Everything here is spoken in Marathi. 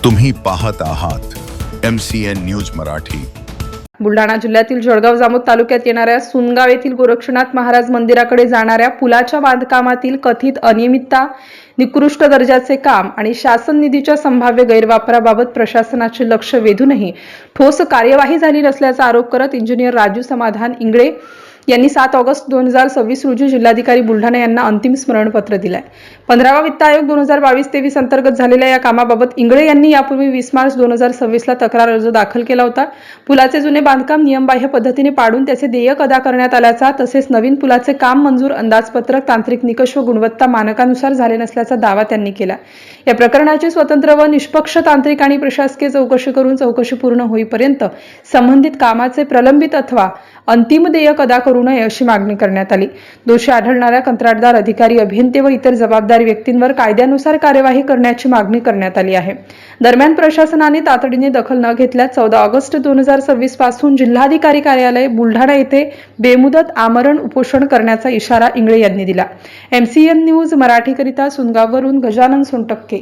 तुम्ही पाहत आहात MCN न्यूज मराठी। बुलढाणा जिल्ह्यातील जळगाव जामोद तालुक्यात येणाऱ्या सुनगाव येथील गोरक्षनाथ महाराज मंदिराकडे जाणाऱ्या पुलाच्या बांधकामातील कथित अनियमितता, निकृष्ट दर्जाचे काम आणि शासन निधीच्या संभाव्य गैरवापराबाबत प्रशासनाचे लक्ष वेधूनही ठोस कार्यवाही झाली नसल्याचा आरोप करत इंजिनियर राजू समाधान इंगळे यांनी 7 ऑगस्ट 2026 रोजी जिल्हाधिकारी बुलढाणा यांना अंतिम स्मरणपत्र दिले। 15वा वित्त आयोग 2022-23 अंतर्गत झालेल्या या कामाबाबत इंगळे यांनी यापूर्वी 20 मार्च 2026 ला तक्रार अर्ज दाखल केला होता। पुलाचे जुने बांधकाम नियमबाह्य पद्धतीने पाडून त्याचे देयक अदा करण्यात आल्याचा तसेच नवीन पुलाचे काम मंजूर अंदाजपत्रक, तांत्रिक निकष व गुणवत्ता मानकानुसार झाले नसल्याचा दावा त्यांनी केला। या प्रकरणाची स्वतंत्र व निष्पक्ष तांत्रिक आणि प्रशासकीय चौकशी करून चौकशी पूर्ण होईपर्यंत संबंधित कामाचे प्रलंबित अथवा अंतिम देयक अदा करू नये अशी मागणी करण्यात आली। दोषी आढळणाऱ्या कंत्राटदार, अधिकारी, अभियंते व इतर जबाबदार व्यक्तींवर कायद्यानुसार कार्यवाही करण्याची मागणी करण्यात आली आहे। दरम्यान प्रशासनाने तातडीने दखल न घेतल्यास 14 ऑगस्ट 2026 पासून जिल्हाधिकारी कार्यालय बुलढाणा येथे बेमुदत आमरण उपोषण करण्याचा इशारा इंगळे यांनी दिला। MCN न्यूज मराठीकरिता सुनगाववरून गजानन सोनटक्के।